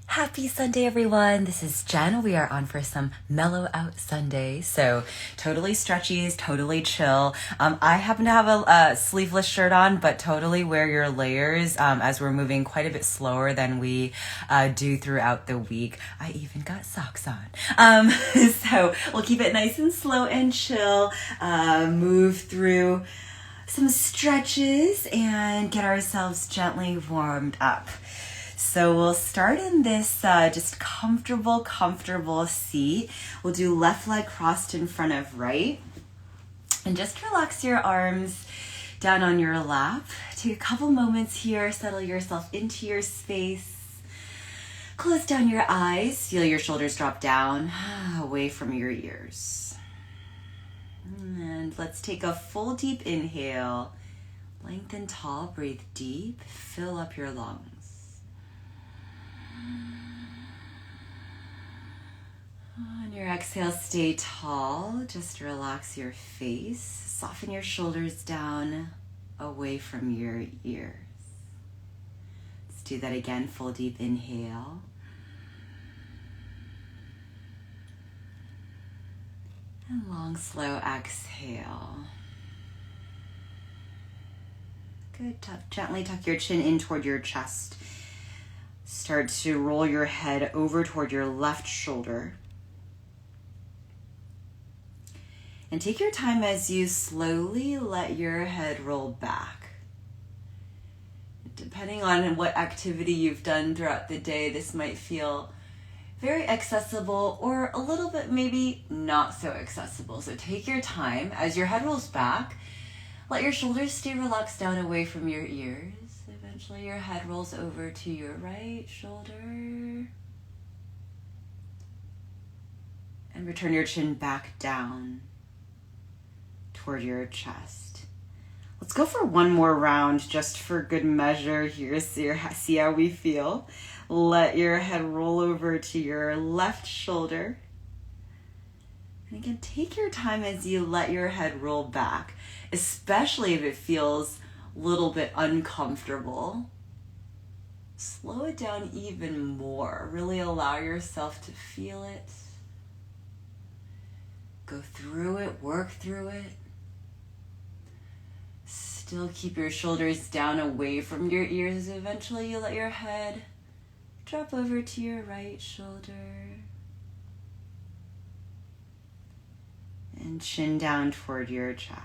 Happy Sunday, everyone. This is Jen. We are on for some Mellow Out Sunday. So totally stretchies, totally chill. I happen to have a sleeveless shirt on, but totally wear your layers as we're moving quite a bit slower than we do throughout the week. I even got socks on. So we'll keep it nice and slow and chill. Move through some stretches and get ourselves gently warmed up. So we'll start in this just comfortable seat. We'll do left leg crossed in front of right. And just relax your arms down on your lap. Take a couple moments here, settle yourself into your space. Close down your eyes, feel your shoulders drop down, away from your ears. And let's take a full deep inhale. Lengthen tall, breathe deep, fill up your lungs. On your exhale, stay tall. Just relax your face. Soften your shoulders down, away from your ears. Let's do that again. Full deep inhale. And long, slow exhale. Good. Gently tuck your chin in toward your chest. Start to roll your head over toward your left shoulder. And take your time as you slowly let your head roll back. Depending on what activity you've done throughout the day, this might feel very accessible or a little bit maybe not so accessible. So take your time as your head rolls back. Let your shoulders stay relaxed down away from your ears. Eventually your head rolls over to your right shoulder. And return your chin back down toward your chest. Let's go for one more round just for good measure here. See how we feel. Let your head roll over to your left shoulder. And again, take your time as you let your head roll back, especially if it feels a little bit uncomfortable. Slow it down even more. Really allow yourself to feel it. Go through it, work through it. Still keep your shoulders down away from your ears. Eventually you let your head drop over to your right shoulder. And chin down toward your chest.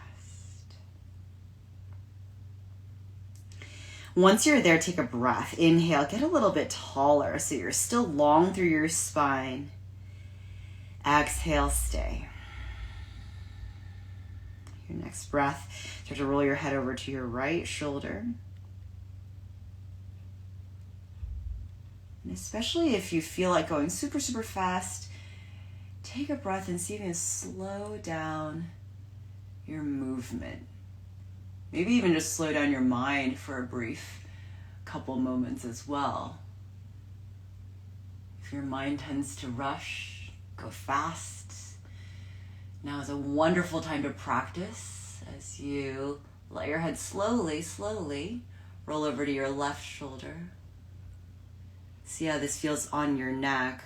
Once you're there, take a breath. Inhale, get a little bit taller so you're still long through your spine. Exhale, stay. Your next breath, start to roll your head over to your right shoulder. And especially if you feel like going super fast, take a breath and see if you can slow down your movement. Maybe even just slow down your mind for a brief couple moments as well. If your mind tends to rush, go fast, now is a wonderful time to practice as you let your head slowly roll over to your left shoulder. See how this feels on your neck.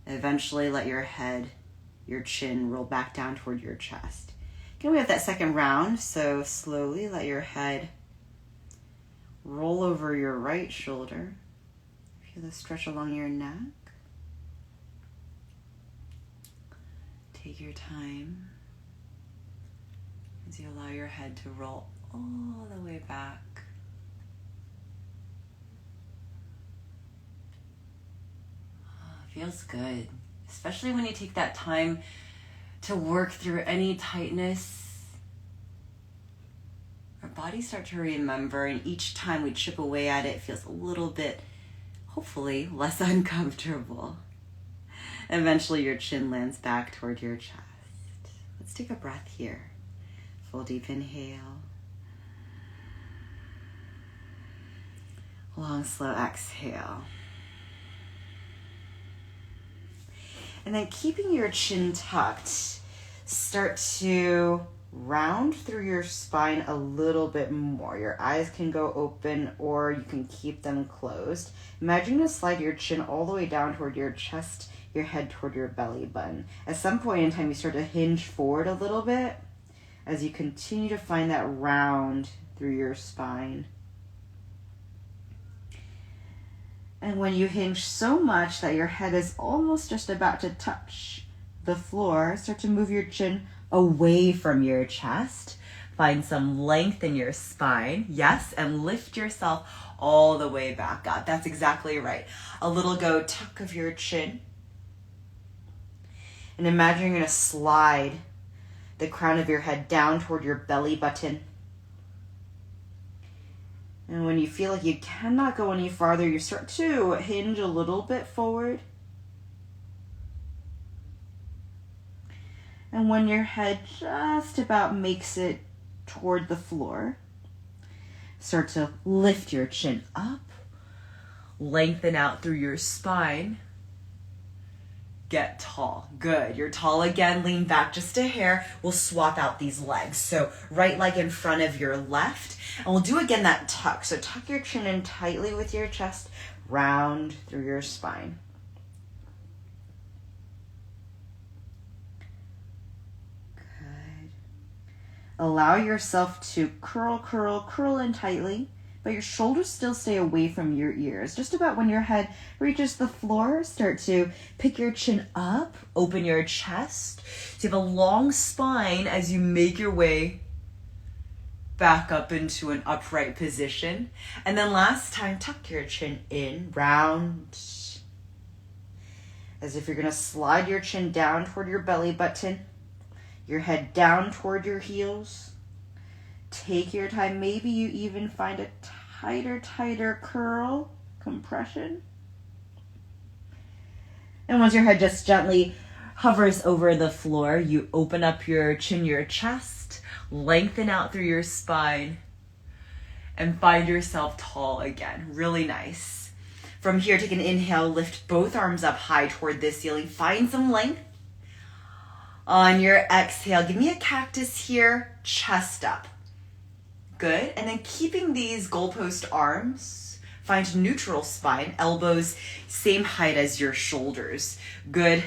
Eventually let your head, your chin roll back down toward your chest. Again, we have that second round, so slowly let your head roll over your right shoulder. Feel the stretch along your neck. Take your time as you allow your head to roll all the way back. Feels good, especially when you take that time to work through any tightness. Our bodies start to remember, and each time we chip away at it, it feels a little bit, hopefully, less uncomfortable. Eventually your chin lands back toward your chest. Let's take a breath here. Full deep inhale. Long, slow exhale. And then keeping your chin tucked, start to round through your spine a little bit more. Your eyes can go open or you can keep them closed. Imagine to slide your chin all the way down toward your chest, your head toward your belly button. At some point in time, you start to hinge forward a little bit as you continue to find that round through your spine. And when you hinge so much that your head is almost just about to touch the floor, start to move your chin away from your chest. Find some length in your spine. Yes, and lift yourself all the way back up. That's exactly right. A little go tuck of your chin. And imagine you're going to slide the crown of your head down toward your belly button. And when you feel like you cannot go any farther, you start to hinge a little bit forward. And when your head just about makes it toward the floor, start to lift your chin up, lengthen out through your spine, get tall. Good. You're tall again. Lean back just a hair. We'll swap out these legs. So right leg in front of your left. And we'll do again that tuck. So tuck your chin in tightly with your chest, round through your spine. Good. Allow yourself to curl in tightly, but your shoulders still stay away from your ears. Just about when your head reaches the floor, start to pick your chin up, open your chest. So you have a long spine as you make your way back up into an upright position. And then last time, tuck your chin in, round. As if you're gonna slide your chin down toward your belly button, your head down toward your heels. Take your time. Maybe you even find a tighter curl, compression. And once your head just gently hovers over the floor, you open up your chin, your chest, lengthen out through your spine, and find yourself tall again. Really nice. From here, take an inhale, lift both arms up high toward the ceiling. Find some length. On your exhale, give me a cactus here, chest up. Good. And then keeping these goalpost arms, find neutral spine, elbows same height as your shoulders. Good.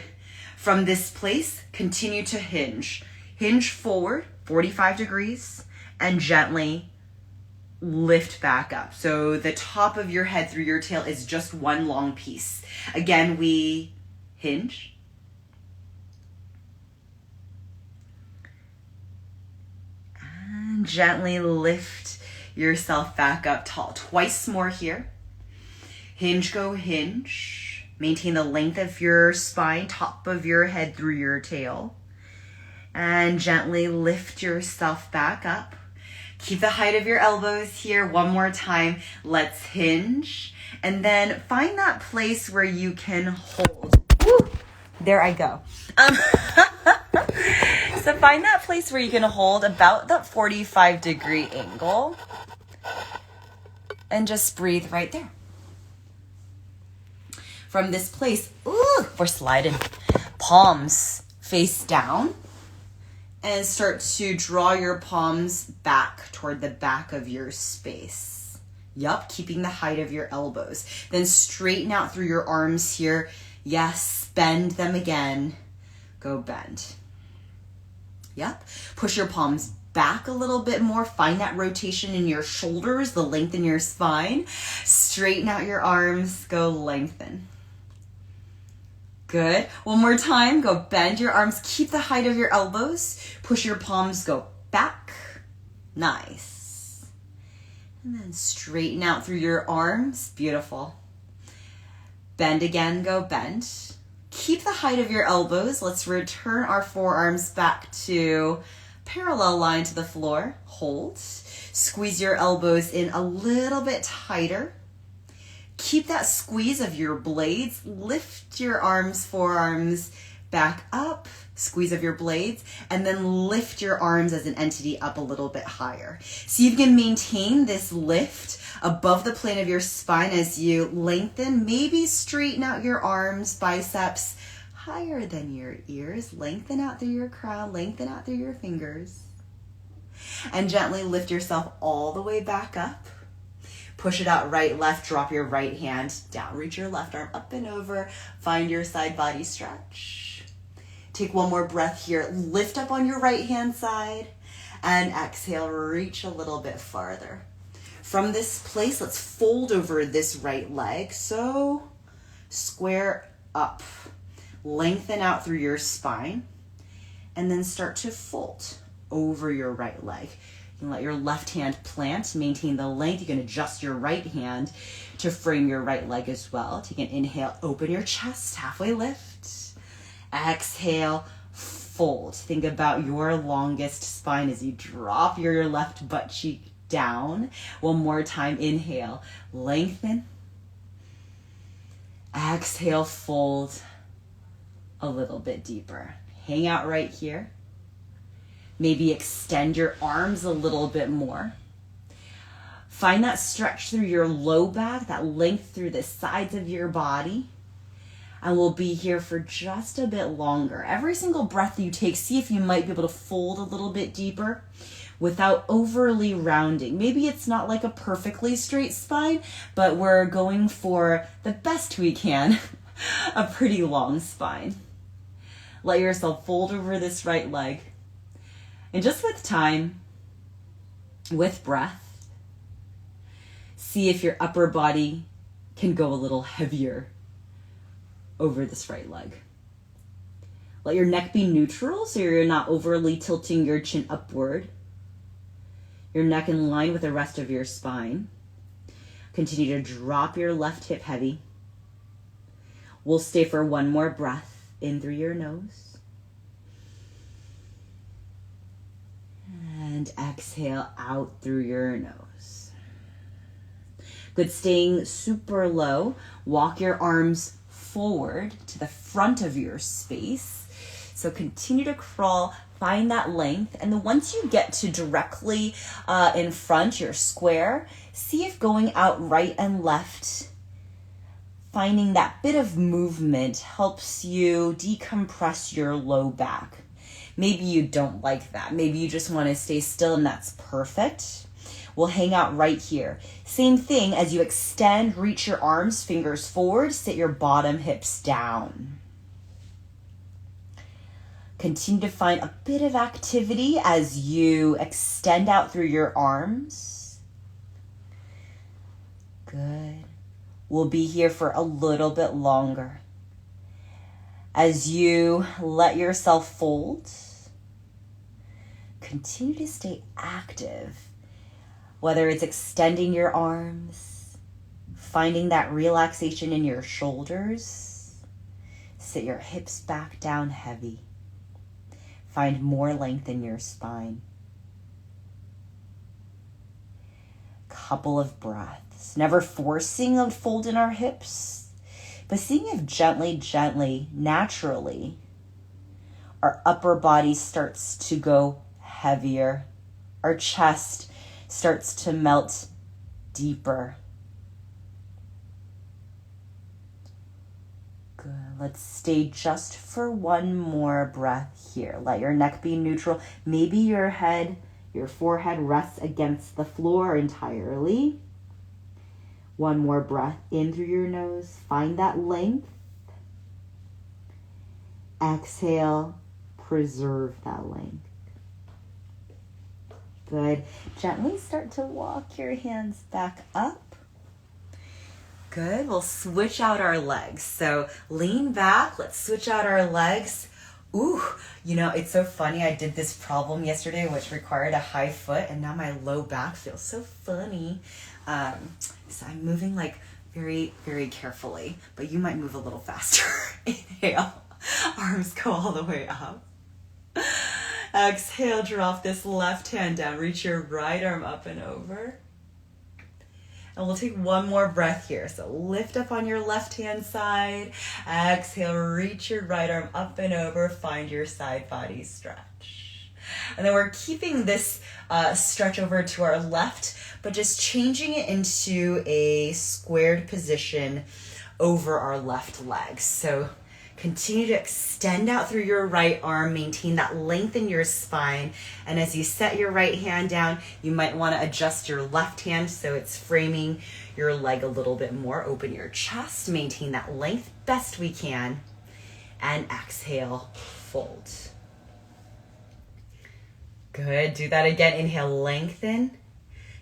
From this place, continue to hinge. Hinge forward, 45 degrees, and gently lift back up. So the top of your head through your tail is just one long piece. Again, we hinge. Gently lift yourself back up tall. Twice more here. Hinge, go hinge. Maintain the length of your spine, top of your head through your tail. And gently lift yourself back up. Keep the height of your elbows here. One more time. Let's hinge. And then find that place where you can hold. Woo! There I go. So find that place where you can hold about that 45-degree angle and just breathe right there. From this place, we're sliding. Palms face down and start to draw your palms back toward the back of your space. Yup, keeping the height of your elbows. Then straighten out through your arms here. Yes, bend them again. Go bend. Yep. Push your palms back a little bit more. Find that rotation in your shoulders, the length in your spine. Straighten out your arms. Go lengthen. Good. One more time. Go bend your arms. Keep the height of your elbows. Push your palms. Go back. Nice. And then straighten out through your arms. Beautiful. Bend again. Go bend. Keep the height of your elbows. Let's return our forearms back to parallel line to the floor. Hold. Squeeze your elbows in a little bit tighter. Keep that squeeze of your blades. Lift your arms, forearms back up. Squeeze of your blades. And then lift your arms as an entity up a little bit higher. So you can maintain this lift above the plane of your spine as you lengthen. Maybe straighten out your arms, biceps higher than your ears. Lengthen out through your crown. Lengthen out through your fingers. And gently lift yourself all the way back up. Push it out right, left, drop your right hand down. Reach your left arm up and over. Find your side body stretch. Take one more breath here. Lift up on your right hand side and exhale, reach a little bit farther. From this place, let's fold over this right leg. So square up, lengthen out through your spine, and then start to fold over your right leg. You can let your left hand plant, maintain the length. You can adjust your right hand to frame your right leg as well. Take an inhale, open your chest, halfway lift. Exhale, fold. Think about your longest spine as you drop your left butt cheek down. One more time, inhale, lengthen. Exhale, fold a little bit deeper. Hang out right here. Maybe extend your arms a little bit more. Find that stretch through your low back, that length through the sides of your body. And we'll be here for just a bit longer. Every single breath you take, see if you might be able to fold a little bit deeper without overly rounding. Maybe it's not like a perfectly straight spine, but we're going for the best we can, a pretty long spine. Let yourself fold over this right leg. And just with time, with breath, see if your upper body can go a little heavier over this right leg. Let your neck be neutral so you're not overly tilting your chin upward. Your neck in line with the rest of your spine. Continue to drop your left hip heavy. We'll stay for one more breath in through your nose. And exhale out through your nose. Good, staying super low. Walk your arms forward to the front of your space. So continue to crawl, find that length. And then once you get to directly in front, your square, see if going out right and left, finding that bit of movement helps you decompress your low back. Maybe you don't like that. Maybe you just want to stay still, and that's perfect. We'll hang out right here. Same thing as you extend, reach your arms, fingers forward, sit your bottom hips down. Continue to find a bit of activity as you extend out through your arms. Good. We'll be here for a little bit longer. As you let yourself fold, continue to stay active, whether it's extending your arms, finding that relaxation in your shoulders. Sit your hips back down heavy. Find more length in your spine. Couple of breaths, never forcing a fold in our hips, but seeing if gently, naturally, our upper body starts to go heavier. Our chest starts to melt deeper. Good. Let's stay just for one more breath here. Let your neck be neutral. Maybe your forehead rests against the floor entirely. One more breath in through your nose. Find that length. Exhale. Preserve that length. Good. Gently start to walk your hands back up. Good. We'll switch out our legs. So lean back. Let's switch out our legs. Ooh, it's so funny. I did this problem yesterday, which required a high foot, and now my low back feels so funny. So I'm moving like very, very carefully, but you might move a little faster. Inhale, arms go all the way up. Exhale, drop this left hand down. Reach your right arm up and over. And we'll take one more breath here. So lift up on your left hand side. Exhale, reach your right arm up and over. Find your side body stretch. And then we're keeping this stretch over to our left, but just changing it into a squared position over our left leg. So Continue to extend out through your right arm, maintain that length in your spine. And as you set your right hand down, you might want to adjust your left hand so it's framing your leg a little bit more. Open your chest, maintain that length best we can. And exhale, fold. Good, do that again. Inhale, lengthen.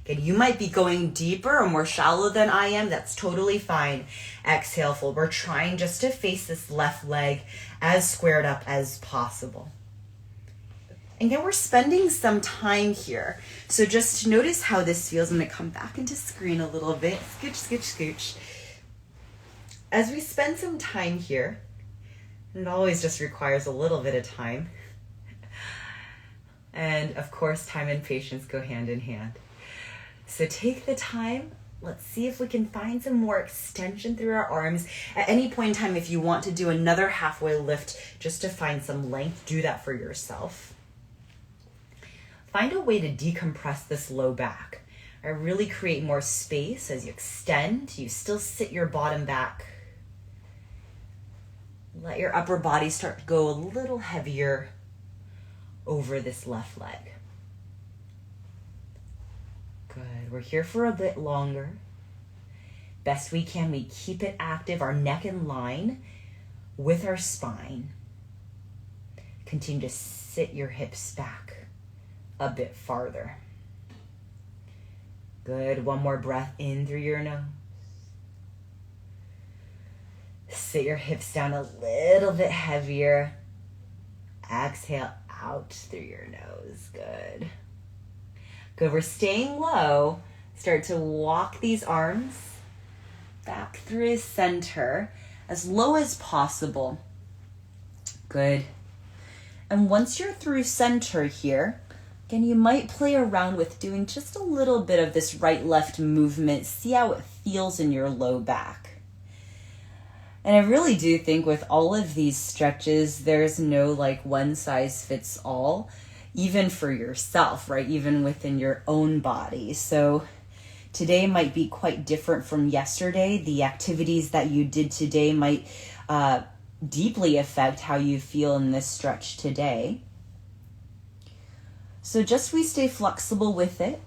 Again, you might be going deeper or more shallow than I am. That's totally fine. Exhale, fold. We're trying just to face this left leg as squared up as possible. And again, we're spending some time here. So just notice how this feels. I'm going to come back into screen a little bit. Scooch, scooch, scooch. As we spend some time here, and it always just requires a little bit of time. And of course, time and patience go hand in hand. So take the time. Let's see if we can find some more extension through our arms. At any point in time, if you want to do another halfway lift just to find some length, do that for yourself. Find a way to decompress this low back. Really create more space as you extend. You still sit your bottom back. Let your upper body start to go a little heavier over this left leg. Good, we're here for a bit longer. Best we can, we keep it active, our neck in line with our spine. Continue to sit your hips back a bit farther. Good, one more breath in through your nose. Sit your hips down a little bit heavier. Exhale out through your nose. Good. Good. We're staying low. Start to walk these arms back through center as low as possible. Good. And once you're through center here, again, you might play around with doing just a little bit of this right-left movement. See how it feels in your low back. And I really do think with all of these stretches, there's no like one size fits all, even for yourself, right? Even within your own body. So today might be quite different from yesterday. The activities that you did today might deeply affect how you feel in this stretch today. So just we stay flexible with it.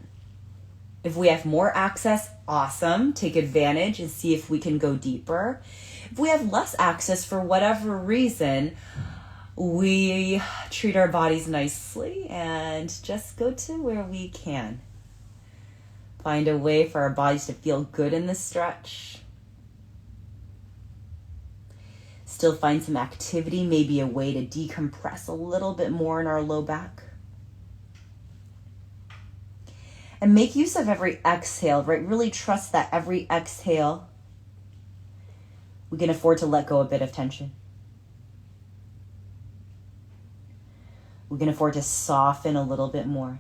If we have more access, awesome. Take advantage and see if we can go deeper. If we have less access for whatever reason, we treat our bodies nicely and just go to where we can. Find a way for our bodies to feel good in this stretch. Still find some activity, maybe a way to decompress a little bit more in our low back. And make use of every exhale, right? Really trust that every exhale, we can afford to let go a bit of tension. We can afford to soften a little bit more.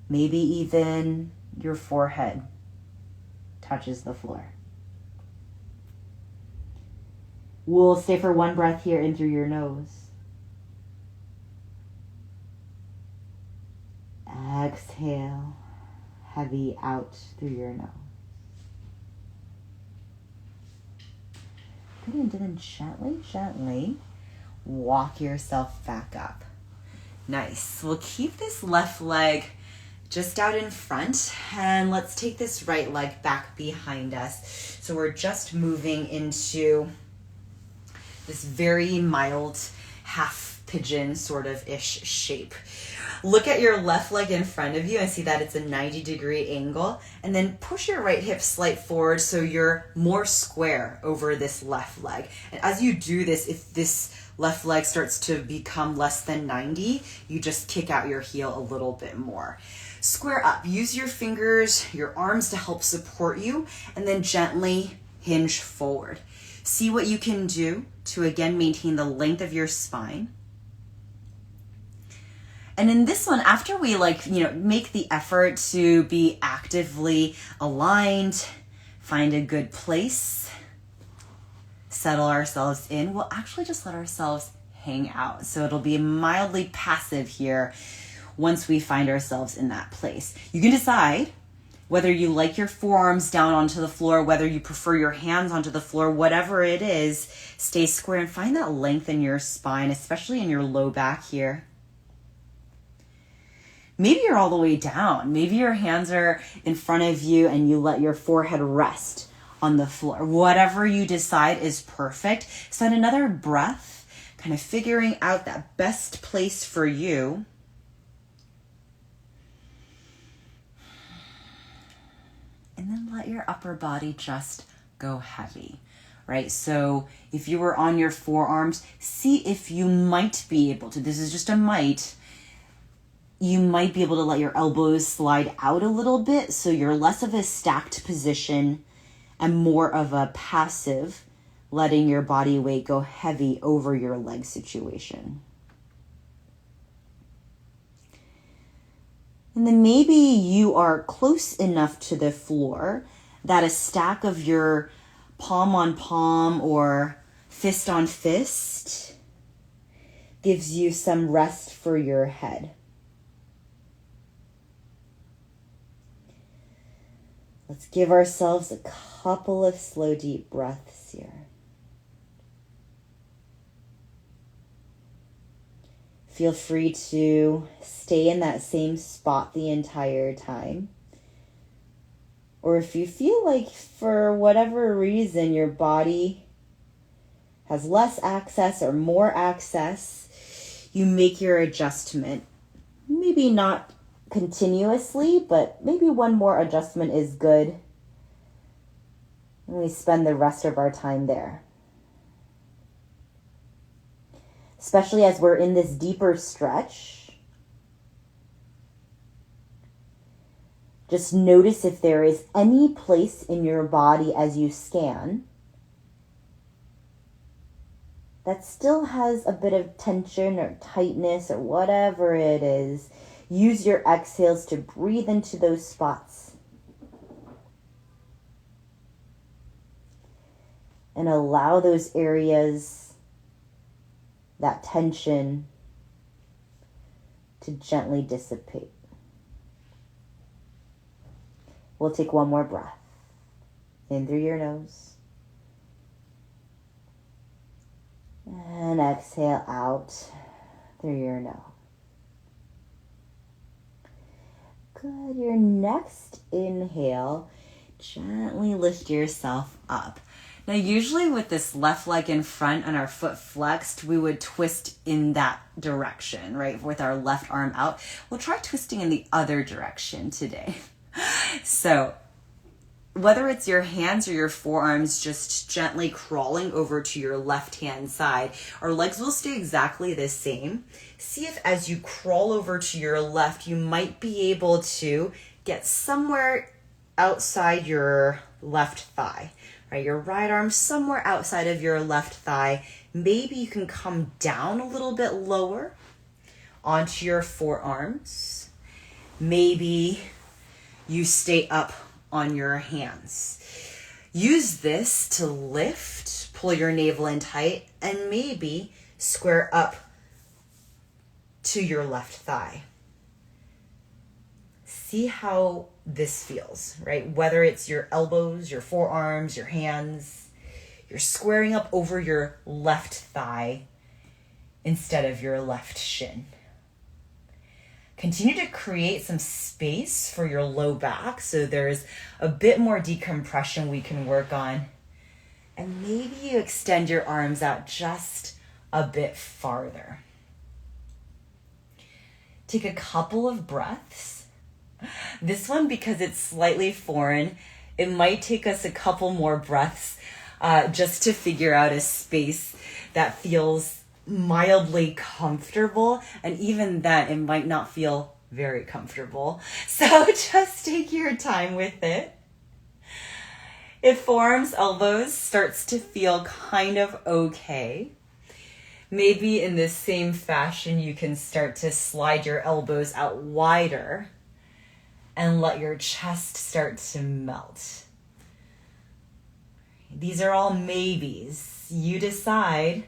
Maybe even your forehead touches the floor. We'll stay for one breath here in through your nose. Exhale, heavy out through your nose. Good, and then gently walk yourself back up. Nice. We'll keep this left leg just out in front, and let's take this right leg back behind us. So we're just moving into this very mild half pigeon sort of ish shape. Look at your left leg in front of you and see that it's a 90-degree angle, and then push your right hip slight forward so you're more square over this left leg. And as you do this, if this left leg starts to become less than 90, you just kick out your heel a little bit more. Square up. Use your fingers, your arms to help support you, and then gently hinge forward. See what you can do to again maintain the length of your spine. And in this one, after we make the effort to be actively aligned, find a good place, settle ourselves in, we'll actually just let ourselves hang out. So it'll be mildly passive here once we find ourselves in that place. You can decide Whether you like your forearms down onto the floor, whether you prefer your hands onto the floor, whatever it is, stay square and find that length in your spine, especially in your low back here. Maybe you're all the way down. Maybe your hands are in front of you and you let your forehead rest on the floor. Whatever you decide is perfect. So then another breath, kind of figuring out that best place for you. And then let your upper body just go heavy, right? So if you were on your forearms, see if you might be able to, this is just a might, you might be able to let your elbows slide out a little bit so you're less of a stacked position and more of a passive, letting your body weight go heavy over your leg situation. And then maybe you are close enough to the floor that a stack of your palm on palm or fist on fist gives you some rest for your head. Let's give ourselves a couple of slow, deep breaths here. Feel free to stay in that same spot the entire time. Or if you feel like for whatever reason your body has less access or more access, you make your adjustment. Maybe not continuously, but maybe one more adjustment is good. And we spend the rest of our time there. Especially as we're in this deeper stretch. Just notice if there is any place in your body as you scan that still has a bit of tension or tightness or whatever it is. Use your exhales to breathe into those spots. And allow those areas, that tension, to gently dissipate. We'll take one more breath. In through your nose. And exhale out through your nose. Good. Your next inhale, gently lift yourself up. Now, usually with this left leg in front and our foot flexed, we would twist in that direction, right? With our left arm out. We'll try twisting in the other direction today. So whether it's your hands or your forearms, just gently crawling over to your left-hand side, our legs will stay exactly the same. See if as you crawl over to your left, you might be able to get somewhere outside your left thigh. Right, your right arm somewhere outside of your left thigh. Maybe you can come down a little bit lower onto your forearms. Maybe you stay up on your hands. Use this to lift, pull your navel in tight, and maybe square up to your left thigh. See how this feels, right? Whether it's your elbows, your forearms, your hands, you're squaring up over your left thigh instead of your left shin. Continue to create some space for your low back so there's a bit more decompression we can work on. And maybe you extend your arms out just a bit farther. Take a couple of breaths. This one, because it's slightly foreign, it might take us a couple more breaths just to figure out a space that feels mildly comfortable. And even then, it might not feel very comfortable. So just take your time with it. If forearms, elbows starts to feel kind of okay, maybe in the same fashion, you can start to slide your elbows out wider and let your chest start to melt. These are all maybes. You decide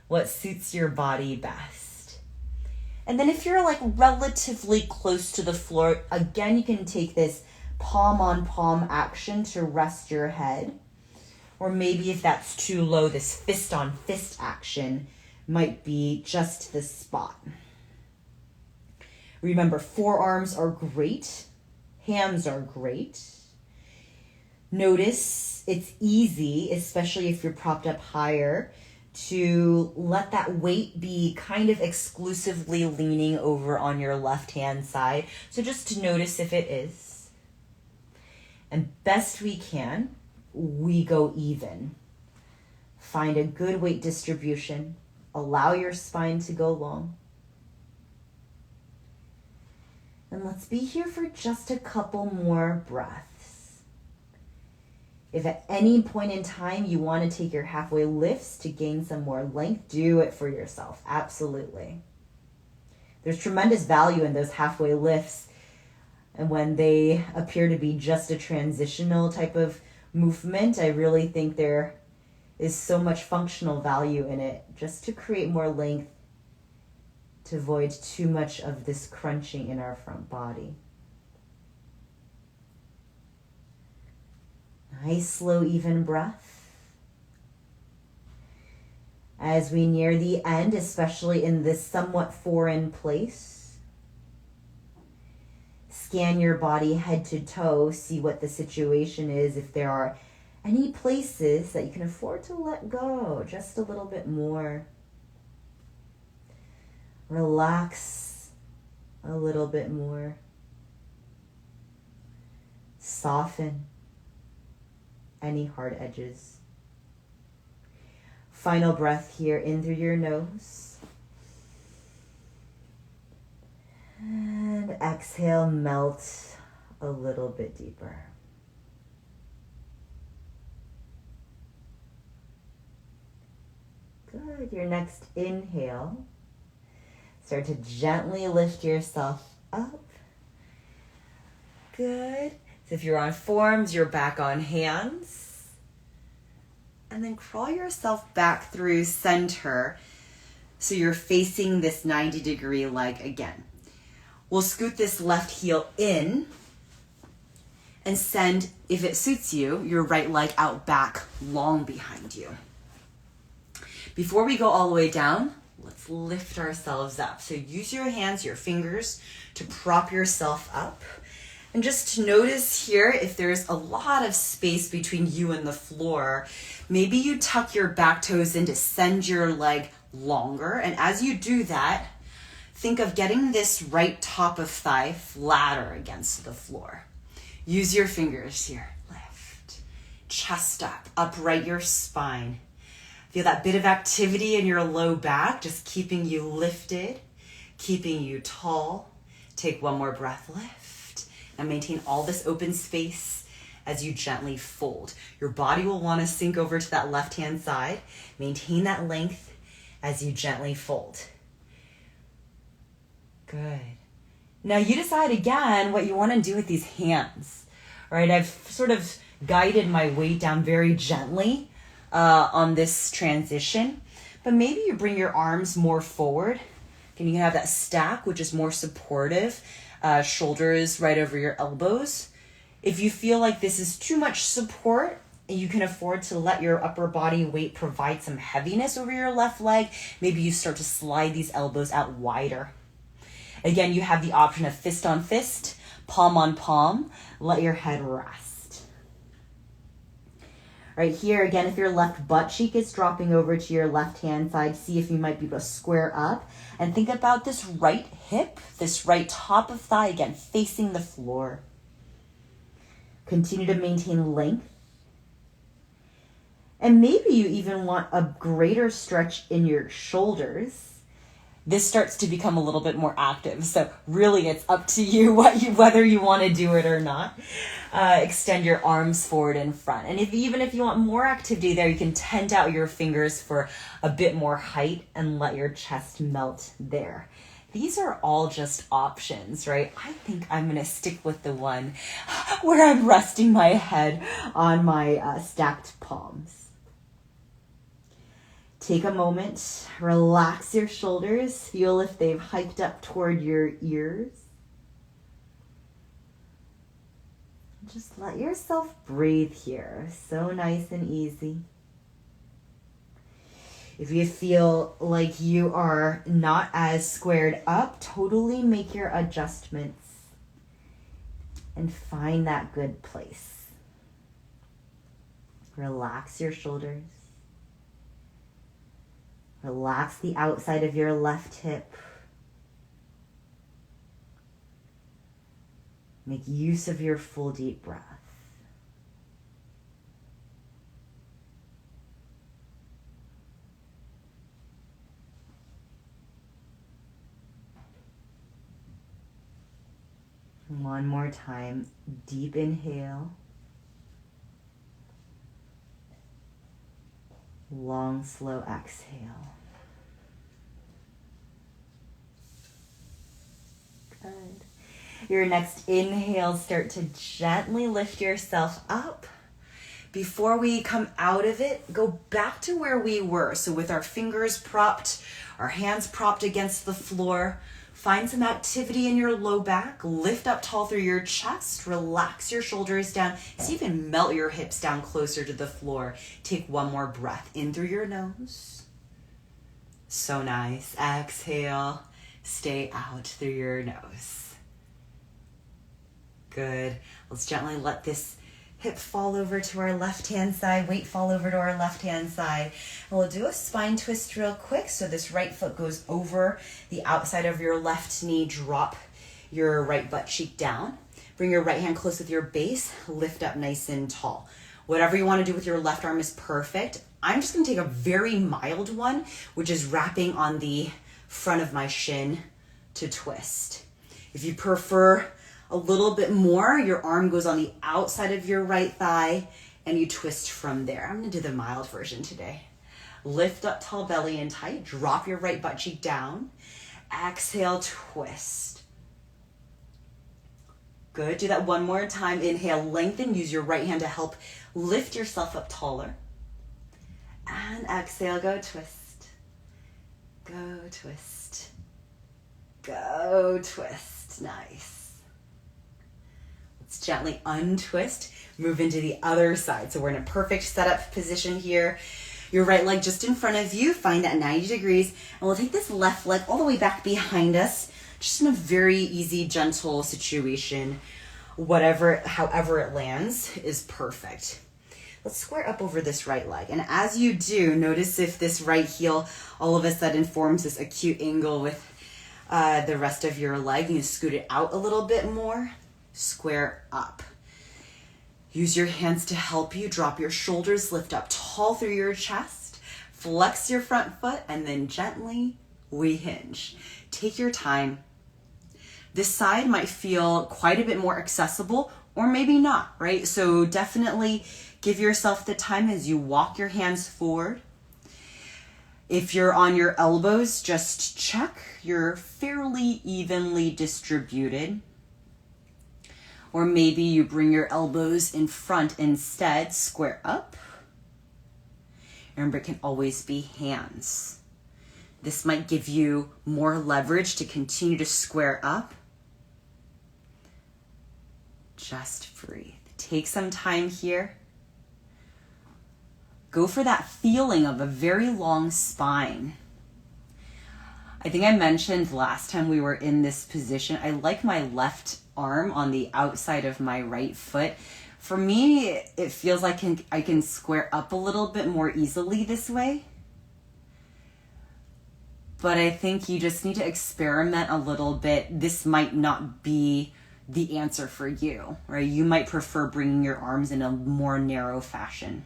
what suits your body best. And then if you're like relatively close to the floor, again, you can take this palm on palm action to rest your head. Or maybe if that's too low, this fist on fist action might be just the spot. Remember, forearms are great. Hands are great. Notice it's easy, especially if you're propped up higher, to let that weight be kind of exclusively leaning over on your left-hand side. So just to notice if it is. And best we can, we go even. Find a good weight distribution. Allow your spine to go long. And let's be here for just a couple more breaths. If at any point in time you want to take your halfway lifts to gain some more length, do it for yourself. Absolutely. There's tremendous value in those halfway lifts. And when they appear to be just a transitional type of movement, I really think there is so much functional value in it, just to create more length, to avoid too much of this crunching in our front body. Nice, slow, even breath. As we near the end, especially in this somewhat foreign place, scan your body head to toe, see what the situation is, if there are any places that you can afford to let go just a little bit more. Relax a little bit more. Soften any hard edges. Final breath here, in through your nose. And exhale, melt a little bit deeper. Good. Your next inhale. Start to gently lift yourself up. Good. So if you're on forms, you're back on hands. And then crawl yourself back through center so you're facing this 90-degree leg again. We'll scoot this left heel in and send, if it suits you, your right leg out back long behind you. Before we go all the way down, let's lift ourselves up. So use your hands, your fingers to prop yourself up. And just to notice here, if there's a lot of space between you and the floor, maybe you tuck your back toes in to send your leg longer. And as you do that, think of getting this right top of thigh flatter against the floor. Use your fingers here. Lift. Chest up. Upright your spine. Feel that bit of activity in your low back, just keeping you lifted, keeping you tall. Take one more breath, lift, and maintain all this open space as you gently fold. Your body will want to sink over to that left-hand side. Maintain that length as you gently fold. Good. Now you decide again what you want to do with these hands, right? I've sort of guided my weight down very gently on this transition, but maybe you bring your arms more forward. And you can have that stack, which is more supportive, shoulders right over your elbows. If you feel like this is too much support, and you can afford to let your upper body weight provide some heaviness over your left leg, maybe you start to slide these elbows out wider. Again, you have the option of fist on fist, palm on palm. Let your head rest. Right here, again, if your left butt cheek is dropping over to your left-hand side, see if you might be able to square up. And think about this right hip, this right top of thigh, again, facing the floor. Continue to maintain length. And maybe you even want a greater stretch in your shoulders. This starts to become a little bit more active. So really it's up to you, whether you want to do it or not. Extend your arms forward and front. And even if you want more activity there, you can tent out your fingers for a bit more height and let your chest melt there. These are all just options, right? I think I'm going to stick with the one where I'm resting my head on my stacked palms. Take a moment, relax your shoulders, feel if they've hiked up toward your ears. Just let yourself breathe here. So nice and easy. If you feel like you are not as squared up, totally make your adjustments and find that good place. Relax your shoulders. Relax the outside of your left hip. Make use of your full deep breath. One more time, deep inhale. Long, slow exhale. Good. Your next inhale, start to gently lift yourself up. Before we come out of it, go back to where we were. So with our fingers propped, our hands propped against the floor, find some activity in your low back. Lift up tall through your chest. Relax your shoulders down. See if you can melt your hips down closer to the floor. Take one more breath in through your nose. So nice. Exhale. Stay out through your nose. Good. Let's gently let this hip fall over to our left-hand side. Weight fall over to our left-hand side. And we'll do a spine twist real quick. So this right foot goes over the outside of your left knee. Drop your right butt cheek down. Bring your right hand close with your base. Lift up nice and tall. Whatever you want to do with your left arm is perfect. I'm just going to take a very mild one, which is wrapping on the front of my shin to twist. If you prefer a little bit more, your arm goes on the outside of your right thigh and you twist from there. I'm going to do the mild version today. Lift up tall, belly in tight. Drop your right butt cheek down. Exhale, twist. Good. Do that one more time. Inhale, lengthen. Use your right hand to help lift yourself up taller. And exhale, go twist. Go twist. Go twist. Nice. Gently untwist, move into the other side. So we're in a perfect setup position here. Your right leg just in front of you, find that 90 degrees, and we'll take this left leg all the way back behind us, just in a very easy, gentle situation. However it lands is perfect. Let's square up over this right leg. And as you do, notice if this right heel all of a sudden forms this acute angle with the rest of your leg. You scoot it out a little bit more. Square up. Use your hands to help you. Drop your shoulders, lift up tall through your chest, flex your front foot, and then gently we hinge. Take your time. This side might feel quite a bit more accessible or maybe not, right? So definitely give yourself the time as you walk your hands forward. If you're on your elbows, just check you're fairly evenly distributed. Or maybe you bring your elbows in front instead, square up. Remember, it can always be hands. This might give you more leverage to continue to square up. Just breathe. Take some time here. Go for that feeling of a very long spine. I think I mentioned last time we were in this position, I like my left arm on the outside of my right foot. For me, it feels like I can square up a little bit more easily this way. But I think you just need to experiment a little bit. This might not be the answer for you, right? You might prefer bringing your arms in a more narrow fashion.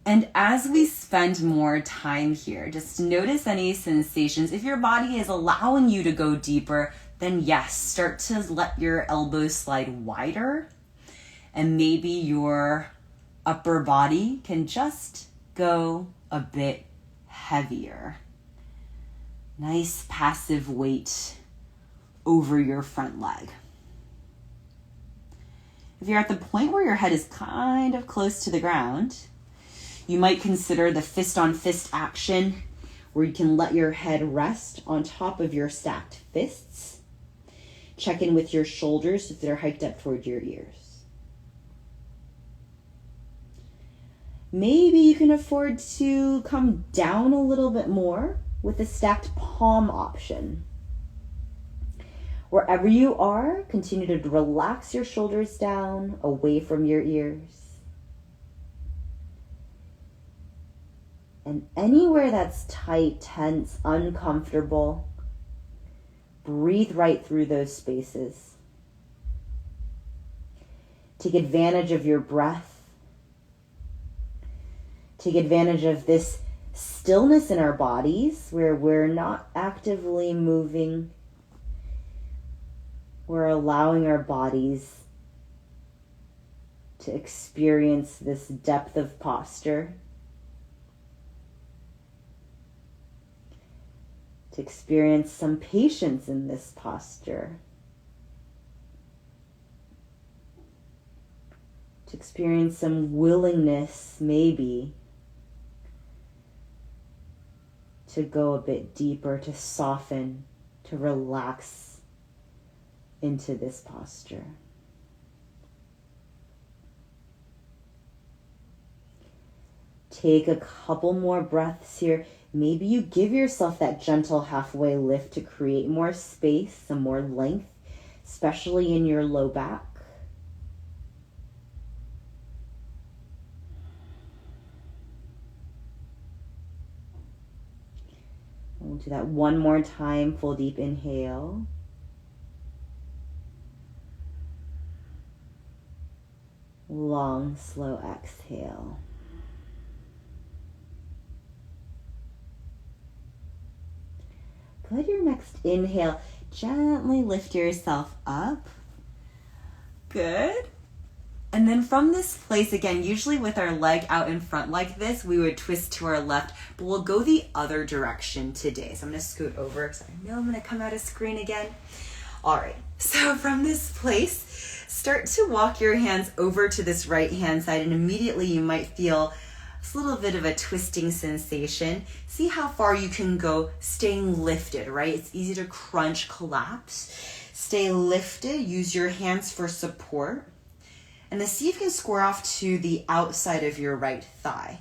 And as we spend more time here, just notice any sensations. If your body is allowing you to go deeper, then yes, start to let your elbows slide wider. And maybe your upper body can just go a bit heavier. Nice passive weight over your front leg. If you're at the point where your head is kind of close to the ground, you might consider the fist on fist action where you can let your head rest on top of your stacked fists. Check in with your shoulders if they're hiked up toward your ears. Maybe you can afford to come down a little bit more with the stacked palm option. Wherever you are, continue to relax your shoulders down, away from your ears. And anywhere that's tight, tense, uncomfortable, breathe right through those spaces. Take advantage of your breath. Take advantage of this stillness in our bodies where we're not actively moving. We're allowing our bodies to experience this depth of posture, to experience some patience in this posture, to experience some willingness, maybe, to go a bit deeper, to soften, to relax into this posture. Take a couple more breaths here. Maybe you give yourself that gentle halfway lift to create more space, some more length, especially in your low back. We'll do that one more time. Full deep inhale. Long, slow exhale. Good. Your next inhale, gently lift yourself up. Good. And then from this place, again, usually with our leg out in front like this, we would twist to our left, but we'll go the other direction today. So I'm going to scoot over because I know I'm going to come out of screen again. All right. So from this place, start to walk your hands over to this right hand side, and immediately you might feel a little bit of a twisting sensation. See how far you can go staying lifted, right? It's easy to crunch, collapse. Stay lifted, use your hands for support. And then see if you can square off to the outside of your right thigh.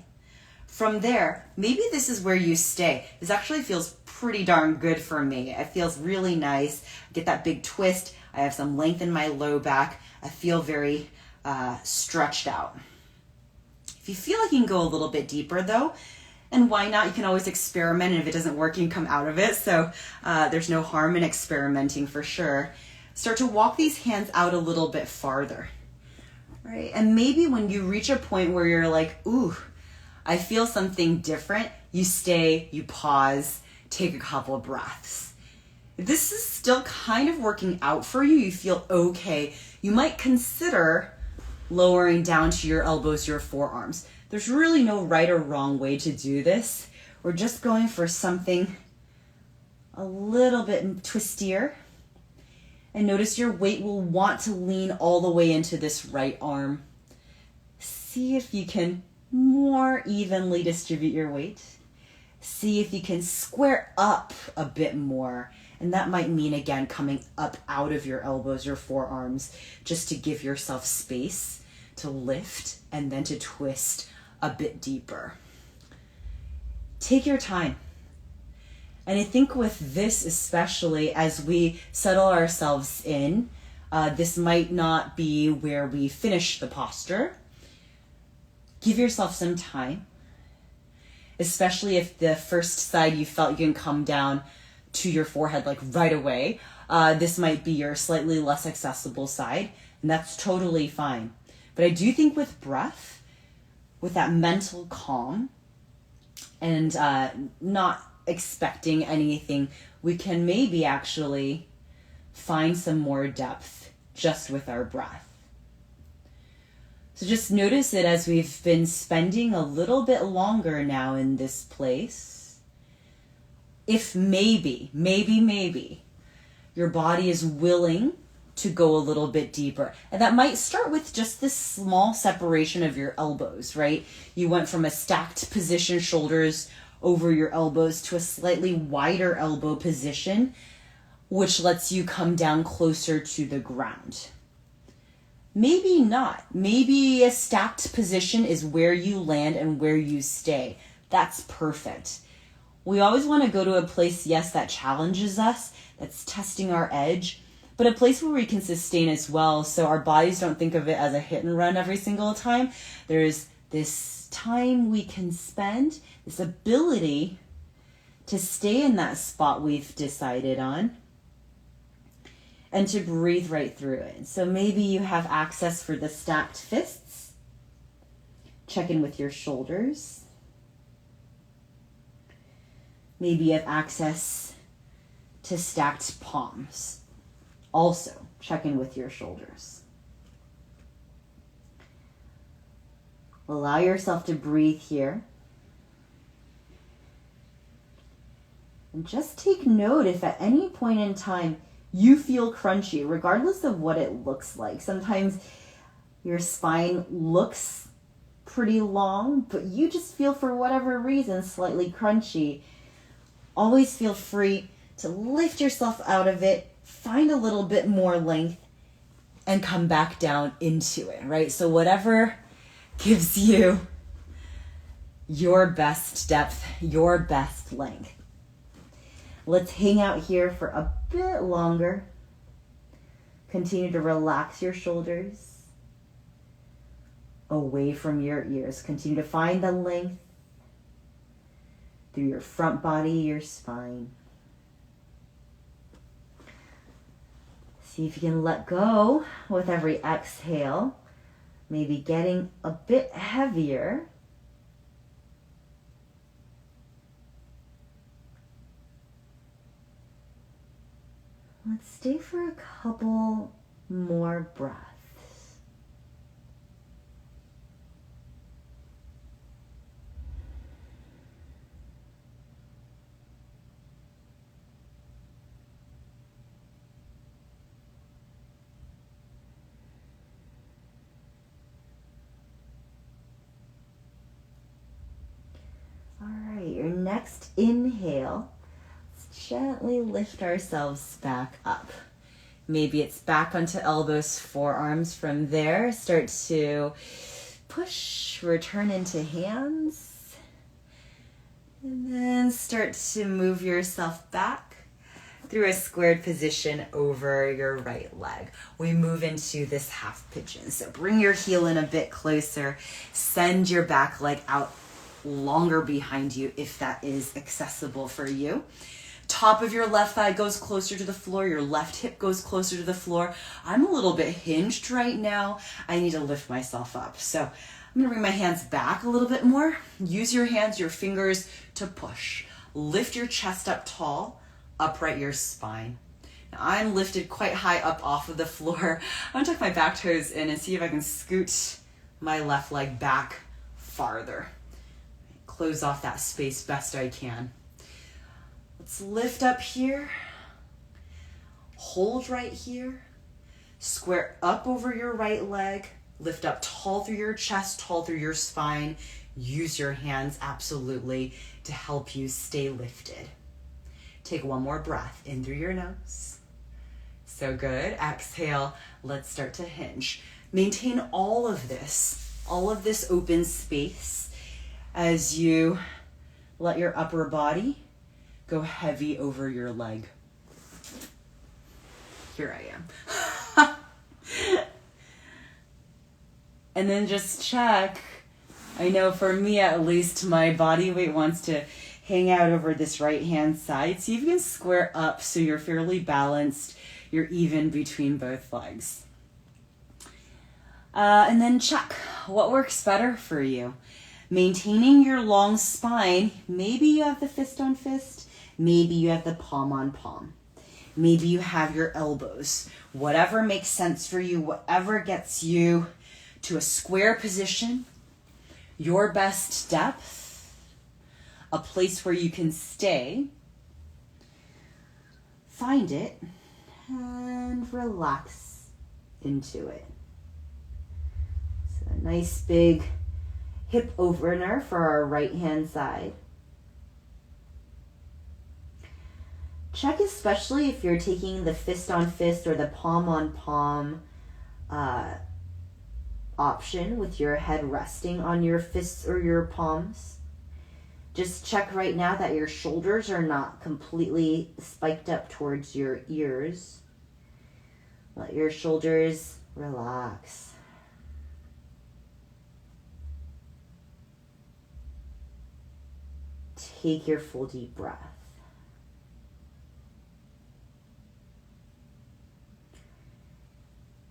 From there, maybe this is where you stay. This actually feels pretty darn good for me. It feels really nice. Get that big twist. I have some length in my low back. I feel very stretched out. If you feel like you can go a little bit deeper though, and why not? You can always experiment, and if it doesn't work, you can come out of it. So there's no harm in experimenting for sure. Start to walk these hands out a little bit farther. Right? And maybe when you reach a point where you're like, ooh, I feel something different, you stay, you pause, take a couple of breaths. If this is still kind of working out for you, you feel okay, you might consider lowering down to your elbows, your forearms. There's really no right or wrong way to do this. We're just going for something a little bit twistier. And notice your weight will want to lean all the way into this right arm. See if you can more evenly distribute your weight. See if you can square up a bit more. And that might mean, again, coming up out of your elbows, your forearms, just to give yourself space to lift and then to twist a bit deeper. Take your time. And I think with this, especially as we settle ourselves in, this might not be where we finish the posture. Give yourself some time, especially if the first side you felt you can come down to your forehead like right away. This might be your slightly less accessible side, and that's totally fine. But I do think with breath, with that mental calm, and not expecting anything, we can maybe actually find some more depth just with our breath. So just notice it as we've been spending a little bit longer now in this place. If maybe your body is willing to go a little bit deeper. And that might start with just this small separation of your elbows, right? You went from a stacked position, shoulders over your elbows, to a slightly wider elbow position. which lets you come down closer to the ground. Maybe not. Maybe a stacked position is where you land and where you stay. That's perfect. We always want to go to a place, yes, that challenges us, that's testing our edge, but a place where we can sustain as well, so our bodies don't think of it as a hit and run every single time. There's this time we can spend, this ability to stay in that spot we've decided on, and to breathe right through it. So maybe you have access for the stacked fists. Check in with your shoulders. Maybe you have access to stacked palms. Also, check in with your shoulders. Allow yourself to breathe here. And just take note if at any point in time you feel crunchy, regardless of what it looks like. Sometimes your spine looks pretty long, but you just feel, for whatever reason, slightly crunchy. Always feel free to lift yourself out of it, find a little bit more length, and come back down into it, right? So whatever gives you your best depth, your best length. Let's hang out here for a bit longer. Continue to relax your shoulders away from your ears. Continue to find the length through your front body, your spine. See if you can let go with every exhale, maybe getting a bit heavier. Let's stay for a couple more breaths. All right, your next inhale. Gently lift ourselves back up. Maybe it's back onto elbows, forearms. From there, start to push, return into hands. And then start to move yourself back through a squared position over your right leg. We move into this half pigeon. So bring your heel in a bit closer. Send your back leg out longer behind you if that is accessible for you. Top of your left thigh goes closer to the floor. Your left hip goes closer to the floor. I'm a little bit hinged right now. I need to lift myself up. So I'm going to bring my hands back a little bit more. Use your hands, your fingers to push. Lift your chest up tall. Upright your spine. Now I'm lifted quite high up off of the floor. I'm going to tuck my back toes in and see if I can scoot my left leg back farther. Close off that space best I can. Let's lift up here, hold right here, square up over your right leg, lift up tall through your chest, tall through your spine. Use your hands absolutely to help you stay lifted. Take one more breath in through your nose. So good. Exhale. Let's start to hinge. Maintain all of this open space as you let your upper body go heavy over your leg. Here I am. And then just check. I know for me at least, my body weight wants to hang out over this right hand side. See if you can square up so you're fairly balanced. You're even between both legs. And then check what works better for you. Maintaining your long spine. Maybe you have the fist on fist. Maybe you have the palm on palm. Maybe you have your elbows. Whatever makes sense for you, whatever gets you to a square position, your best depth, a place where you can stay. Find it and relax into it. So a nice big hip opener for our right hand side. Check especially if you're taking the fist on fist or the palm on palm option with your head resting on your fists or your palms. Just check right now that your shoulders are not completely spiked up towards your ears. Let your shoulders relax. Take your full deep breath.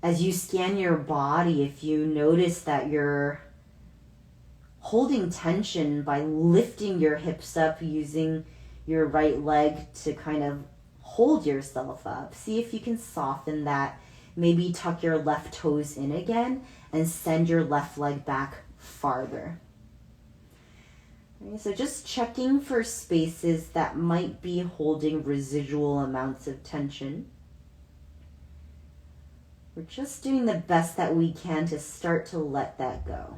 As you scan your body, if you notice that you're holding tension by lifting your hips up, using your right leg to kind of hold yourself up, see if you can soften that. Maybe tuck your left toes in again and send your left leg back farther. Okay, so just checking for spaces that might be holding residual amounts of tension. We're just doing the best that we can to start to let that go.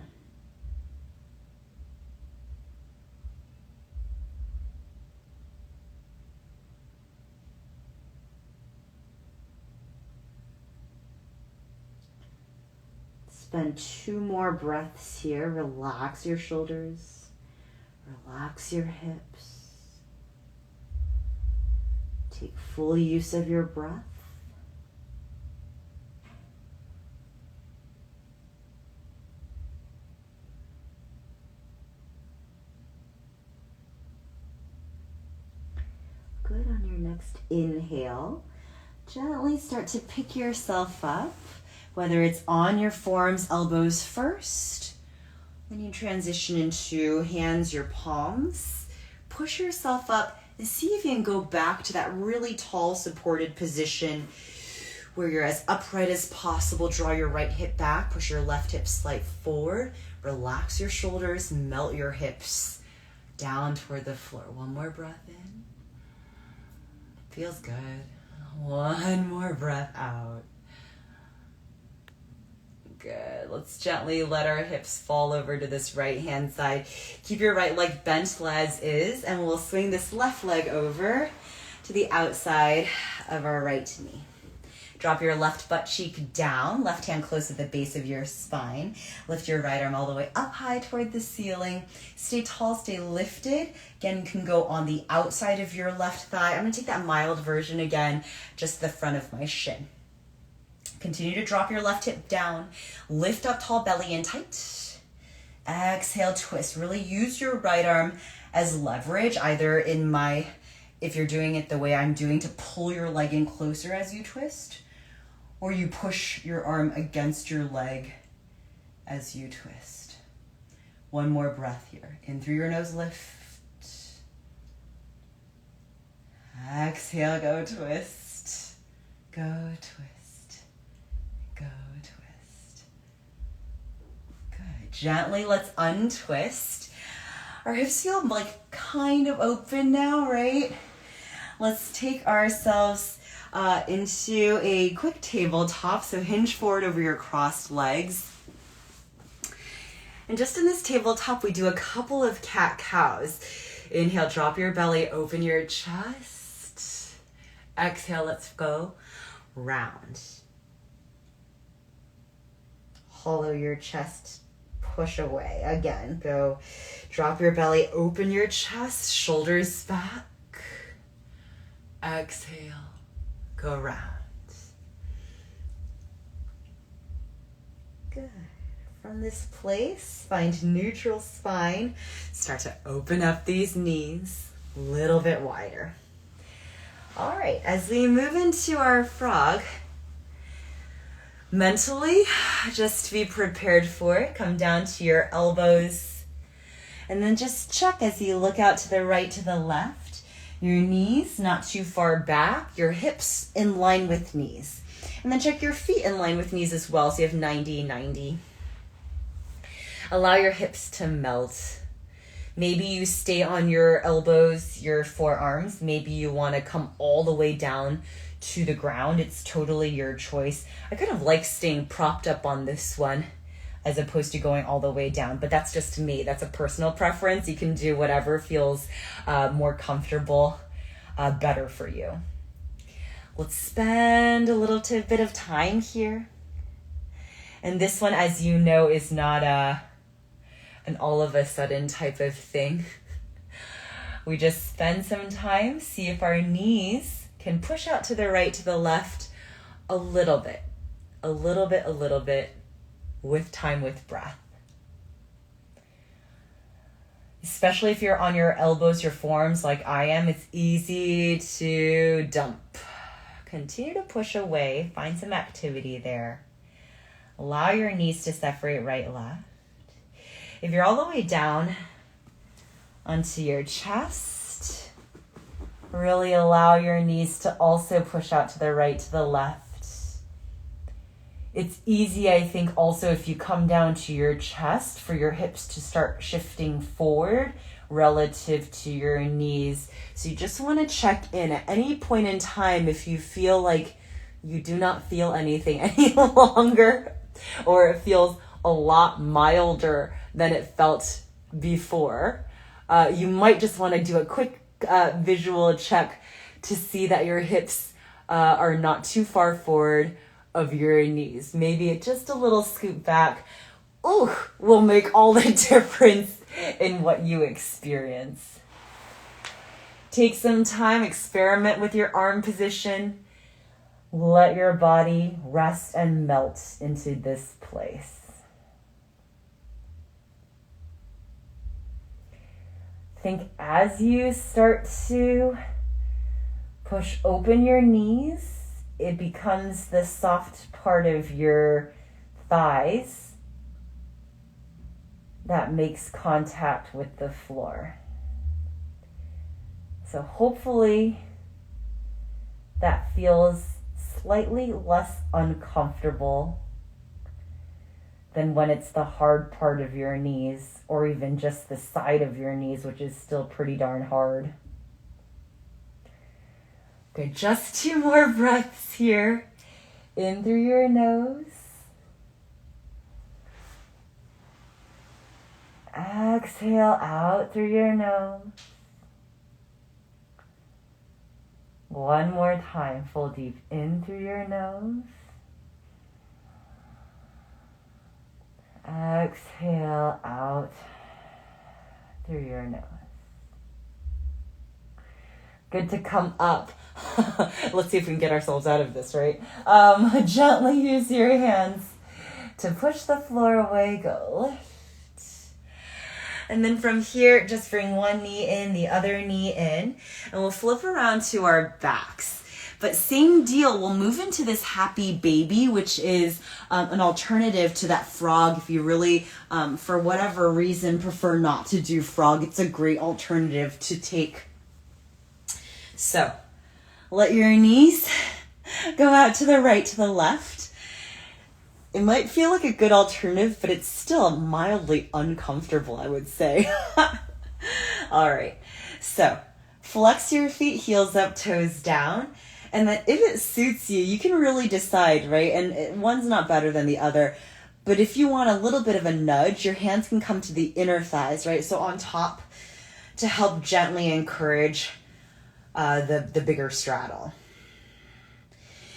Spend 2 more breaths here. Relax your shoulders. Relax your hips. Take full use of your breath. Good. On your next inhale, gently start to pick yourself up, whether it's on your forearms, elbows first. When you transition into hands, your palms, push yourself up and see if you can go back to that really tall supported position where you're as upright as possible. Draw your right hip back, push your left hip slight forward, relax your shoulders, melt your hips down toward the floor. One more breath in. Feels good. One more breath out. Good. Let's gently let our hips fall over to this right hand side. Keep your right leg bent as is, and we'll swing this left leg over to the outside of our right knee. Drop your left butt cheek down, left hand close to the base of your spine. Lift your right arm all the way up high toward the ceiling. Stay tall, stay lifted. Again, you can go on the outside of your left thigh. I'm gonna take that mild version again, just the front of my shin. Continue to drop your left hip down. Lift up tall, belly in tight. Exhale, twist. Really use your right arm as leverage, either if you're doing it the way I'm doing, to pull your leg in closer as you twist, or you push your arm against your leg as you twist. One more breath here. In through your nose, lift. Exhale, go twist. Go twist. Go twist. Good. Gently, let's untwist. Our hips feel like kind of open now, right? Let's take ourselves into a quick tabletop. So hinge forward over your crossed legs. And just in this tabletop, we do a couple of cat-cows. Inhale, drop your belly, open your chest. Exhale, let's go round. Hollow your chest, push away. Again, go drop your belly, open your chest, shoulders back. Exhale, go round. Good. From this place, find neutral spine. Start to open up these knees a little bit wider. All right, as we move into our frog, mentally, just be prepared for it. Come down to your elbows. And then just check as you look out to the right, to the left. Your knees not too far back. Your hips in line with knees. And then check your feet in line with knees as well. So you have 90-90. Allow your hips to melt. Maybe you stay on your elbows, your forearms. Maybe you want to come all the way down to the ground. It's totally your choice. I kind of like staying propped up on this one as opposed to going all the way down, but that's just me. That's a personal preference. You can do whatever feels more comfortable. better for you. Let's spend a little bit of time here. And this one, as you know, is not an all of a sudden type of thing. We just spend some time, see if our knees can push out to the right, to the left, a little bit, with time, with breath. Especially if you're on your elbows, your forearms like I am, it's easy to dump. Continue to push away, find some activity there. Allow your knees to separate right, left. If you're all the way down onto your chest, really allow your knees to also push out to the right, to the left. It's easy, I think, also if you come down to your chest for your hips to start shifting forward relative to your knees. So you just want to check in at any point in time if you feel like you do not feel anything any longer, or it feels a lot milder than it felt before. You might just want to do a quick visual check to see that your hips are not too far forward of your knees. Maybe just a little scoop back will make all the difference in what you experience. Take some time, experiment with your arm position. Let your body rest and melt into this place. Think as you start to push open your knees, it becomes the soft part of your thighs that makes contact with the floor. So hopefully that feels slightly less uncomfortable than when it's the hard part of your knees, or even just the side of your knees, which is still pretty darn hard. Okay, just 2 more breaths here. In through your nose. Exhale out through your nose. One more time, full deep in through your nose. Exhale out through your nose. Good to come up. Let's see if we can get ourselves out of this, right? Gently use your hands to push the floor away. Go lift. And then from here, just bring one knee in, the other knee in, and we'll flip around to our backs. But same deal, we'll move into this happy baby, which is an alternative to that frog. If you really, for whatever reason, prefer not to do frog, it's a great alternative to take. So, let your knees go out to the right, to the left. It might feel like a good alternative, but it's still mildly uncomfortable, I would say. All right, so flex your feet, heels up, toes down. And then if it suits you, you can really decide, right? And one's not better than the other. But if you want a little bit of a nudge, your hands can come to the inner thighs, right? So on top to help gently encourage the bigger straddle.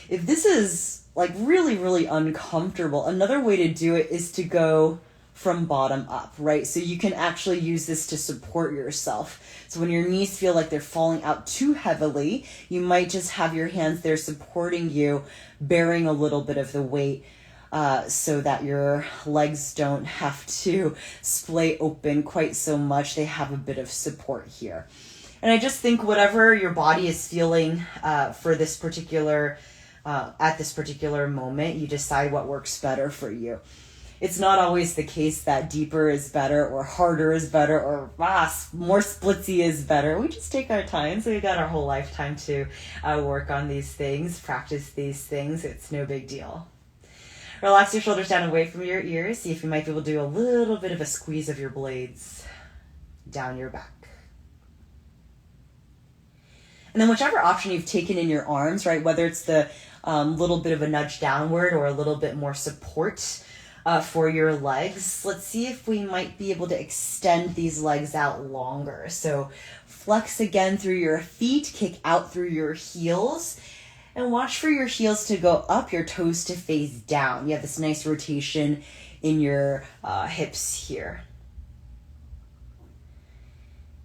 If this is like really, really uncomfortable, another way to do it is to go from bottom up, right? So you can actually use this to support yourself. So when your knees feel like they're falling out too heavily, you might just have your hands there supporting you, bearing a little bit of the weight, so that your legs don't have to splay open quite so much. They have a bit of support here. And I just think whatever your body is feeling for this particular, at this particular moment, you decide what works better for you. It's not always the case that deeper is better or harder is better or more splitsy is better. We just take our time. So we've got our whole lifetime to work on these things, practice these things. It's no big deal. Relax your shoulders down away from your ears. See if you might be able to do a little bit of a squeeze of your blades down your back. And then whichever option you've taken in your arms, right, whether it's the little bit of a nudge downward or a little bit more support, for your legs. Let's see if we might be able to extend these legs out longer. So flex again through your feet, kick out through your heels, and watch for your heels to go up, your toes to face down. You have this nice rotation in your hips here.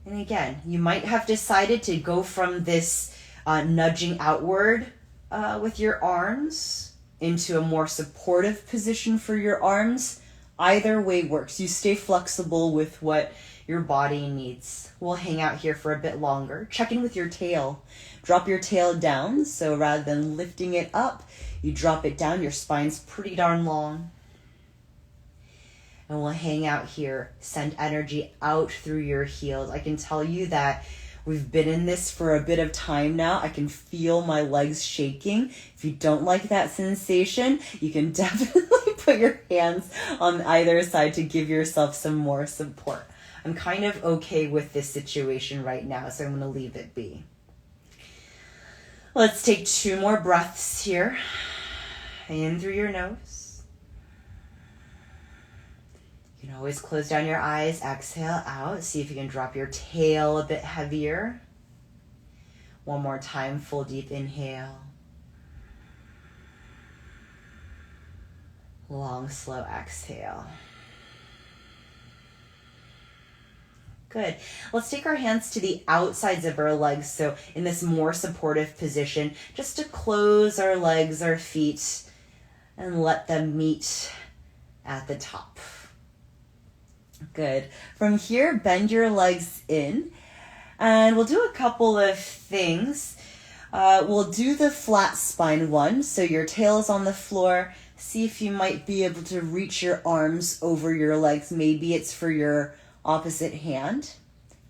And again, you might have decided to go from this nudging outward with your arms into a more supportive position for your arms. Either way works. You stay flexible with what your body needs. We'll hang out here for a bit longer. Check in with your tail. Drop your tail down. So rather than lifting it up, you drop it down. Your spine's pretty darn long. And we'll hang out here. Send energy out through your heels. I can tell you that we've been in this for a bit of time now. I can feel my legs shaking. If you don't like that sensation, you can definitely put your hands on either side to give yourself some more support. I'm kind of okay with this situation right now, so I'm going to leave it be. Let's take 2 more breaths here. In through your nose. You can always close down your eyes, exhale out. See if you can drop your tail a bit heavier. One more time, full deep inhale. Long, slow exhale. Good. Let's take our hands to the outsides of our legs. So in this more supportive position, just to close our legs, our feet, and let them meet at the top. Good. From here, bend your legs in, and we'll do a couple of things. We'll do the flat spine one. So your tail is on the floor. See if you might be able to reach your arms over your legs. Maybe it's for your opposite hand,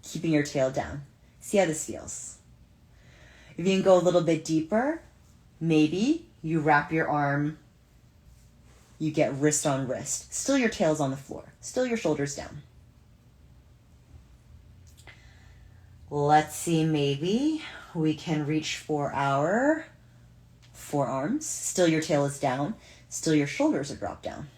keeping your tail down. See how this feels. If you can go a little bit deeper, maybe you wrap your arm, you get wrist on wrist. Still your tail's on the floor. Still your shoulders down. Let's see, maybe we can reach for our forearms. Still your tail is down. Still your shoulders are dropped down.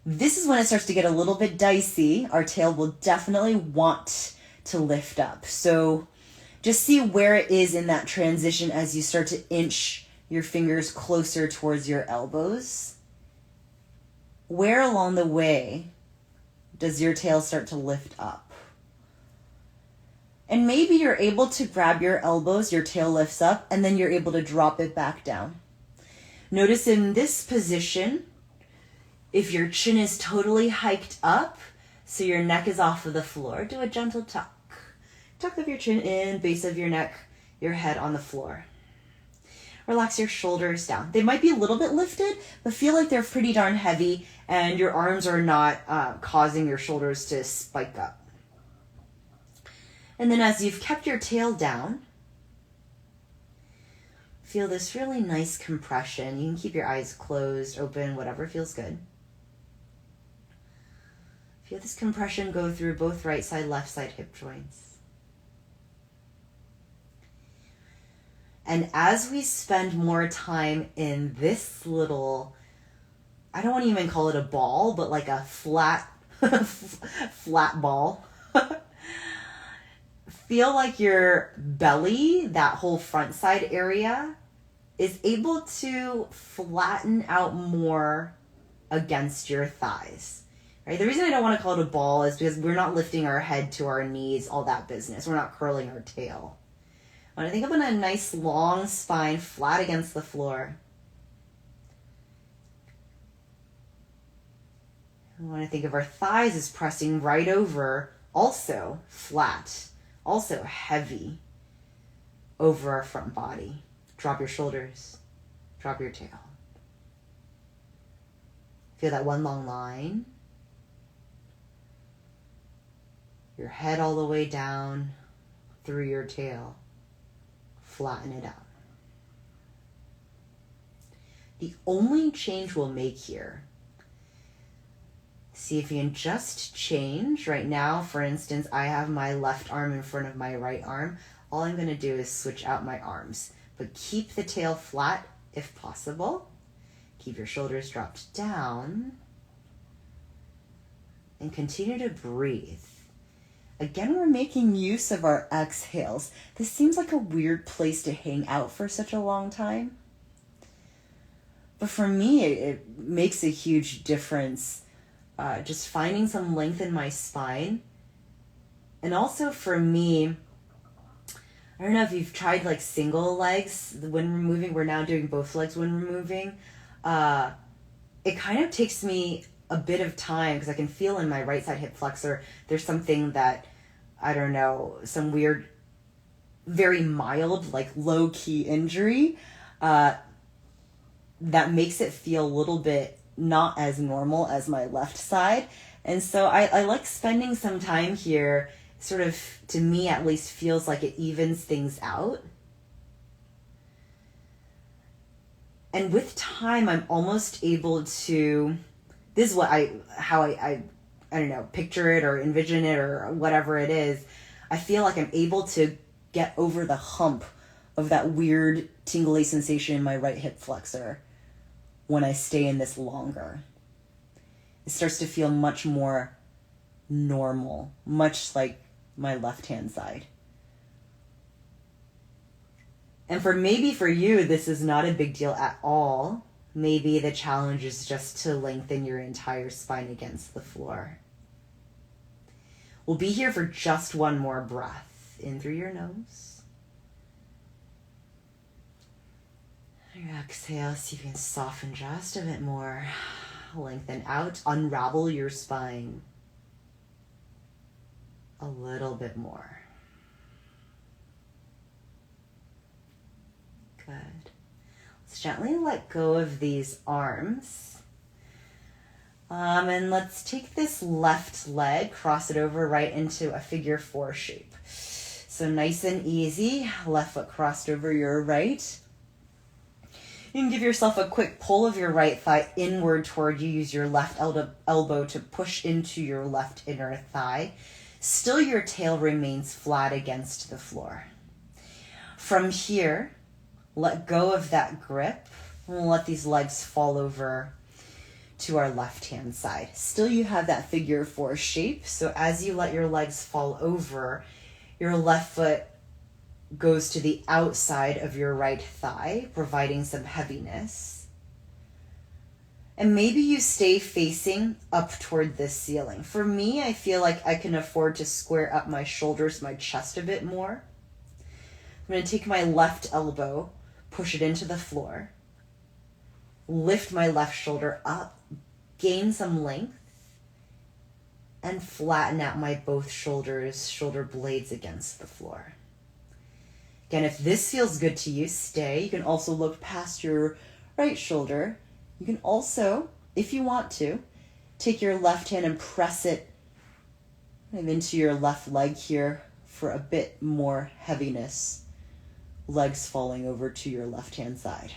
This is when it starts to get a little bit dicey. Our tail will definitely want to lift up. So just see where it is in that transition as you start to inch your fingers closer towards your elbows. Where along the way does your tail start to lift up? And maybe you're able to grab your elbows, your tail lifts up, and then you're able to drop it back down. Notice in this position, if your chin is totally hiked up, so your neck is off of the floor, do a gentle tuck. Tuck of your chin in, base of your neck, your head on the floor. Relax your shoulders down. They might be a little bit lifted, but feel like they're pretty darn heavy and your arms are not causing your shoulders to spike up. And then as you've kept your tail down, feel this really nice compression. You can keep your eyes closed, open, whatever feels good. Feel this compression go through both right side, left side hip joints. And as we spend more time in this little, I don't want to even call it a ball, but like a flat, flat ball. Feel like your belly, that whole front side area, is able to flatten out more against your thighs. Right? The reason I don't want to call it a ball is because we're not lifting our head to our knees, all that business. We're not curling our tail. I want to think of a nice long spine flat against the floor. I want to think of our thighs as pressing right over, also flat, also heavy over our front body. Drop your shoulders, drop your tail. Feel that one long line. Your head all the way down through your tail. Flatten it out. The only change we'll make here, see if you can just change. Right now, for instance, I have my left arm in front of my right arm. All I'm going to do is switch out my arms, but keep the tail flat if possible. Keep your shoulders dropped down. And continue to breathe. Again, we're making use of our exhales. This seems like a weird place to hang out for such a long time. But for me, it makes a huge difference. Just finding some length in my spine. And also for me, I don't know if you've tried like single legs when we're moving. We're now doing both legs when we're moving. It kind of takes me a bit of time because I can feel in my right side hip flexor there's something that, I don't know, some weird, very mild, like low-key injury that makes it feel a little bit not as normal as my left side. And so I like spending some time here, sort of, to me at least, feels like it evens things out. And with time, I'm almost able to, this is what how I don't know, picture it or envision it or whatever it is. I feel like I'm able to get over the hump of that weird tingly sensation in my right hip flexor when I stay in this longer. It starts to feel much more normal, much like my left-hand side. And maybe for you, this is not a big deal at all. Maybe the challenge is just to lengthen your entire spine against the floor. We'll be here for just one more breath. In through your nose. Exhale, see if you can soften just a bit more. Lengthen out, unravel your spine a little bit more. Good. Let's gently let go of these arms. And let's take this left leg, cross it over right into a figure 4 shape. So nice and easy, left foot crossed over your right. You can give yourself a quick pull of your right thigh inward toward you. Use your left elbow to push into your left inner thigh. Still, your tail remains flat against the floor. From here, let go of that grip. And we'll let these legs fall over to our left-hand side. Still, you have that figure 4 shape. So as you let your legs fall over, your left foot goes to the outside of your right thigh, providing some heaviness. And maybe you stay facing up toward this ceiling. For me, I feel like I can afford to square up my shoulders, my chest a bit more. I'm going to take my left elbow, push it into the floor, lift my left shoulder up, gain some length, and flatten out my both shoulders, shoulder blades against the floor. Again, if this feels good to you, stay. You can also look past your right shoulder. You can also, if you want to, take your left hand and press it into your left leg here for a bit more heaviness. Legs falling over to your left-hand side.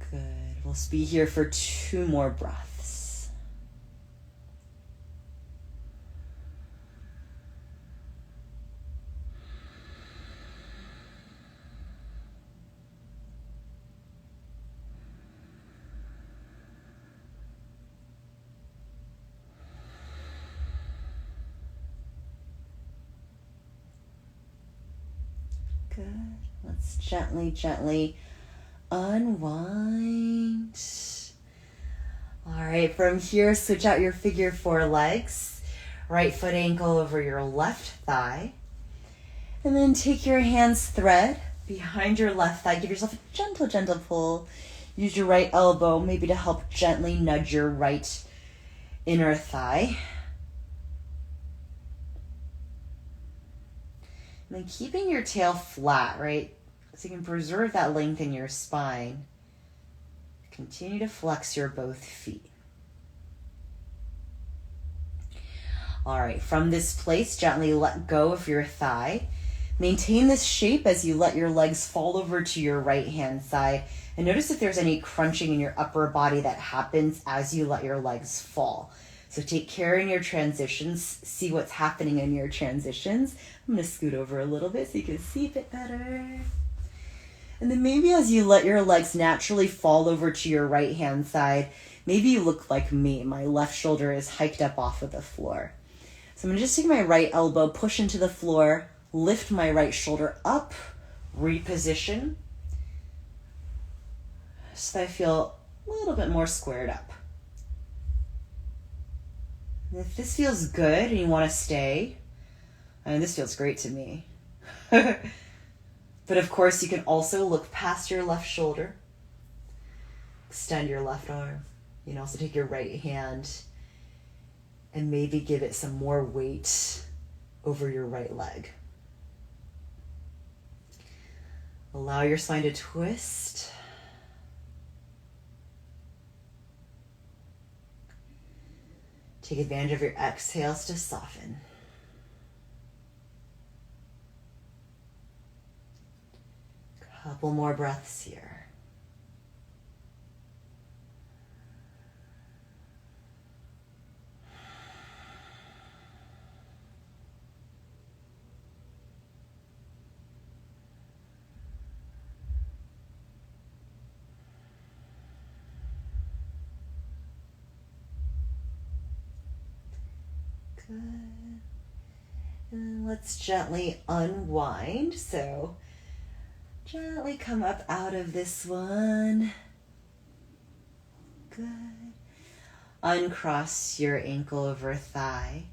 Good. We'll be here for 2 more breaths. Good. Let's gently unwind. All right, from here, switch out your figure 4 legs. Right foot ankle over your left thigh. And then take your hands thread behind your left thigh. Give yourself a gentle pull. Use your right elbow maybe to help gently nudge your right inner thigh. And then keeping your tail flat, right? So you can preserve that length in your spine. Continue to flex your both feet. All right, from this place, gently let go of your thigh. Maintain this shape as you let your legs fall over to your right-hand side. And notice if there's any crunching in your upper body that happens as you let your legs fall. So take care in your transitions. See what's happening in your transitions. I'm going to scoot over a little bit so you can see a bit better. And then maybe as you let your legs naturally fall over to your right hand side, maybe you look like me. My left shoulder is hiked up off of the floor. So I'm going to just take my right elbow, push into the floor, lift my right shoulder up, reposition, so that I feel a little bit more squared up. And if this feels good and you want to stay, I mean, this feels great to me. But of course, you can also look past your left shoulder, extend your left arm. You can also take your right hand and maybe give it some more weight over your right leg. Allow your spine to twist. Take advantage of your exhales to soften. Couple more breaths here. Good. And let's gently unwind. So gently come up out of this one. Good. Uncross your ankle over thigh.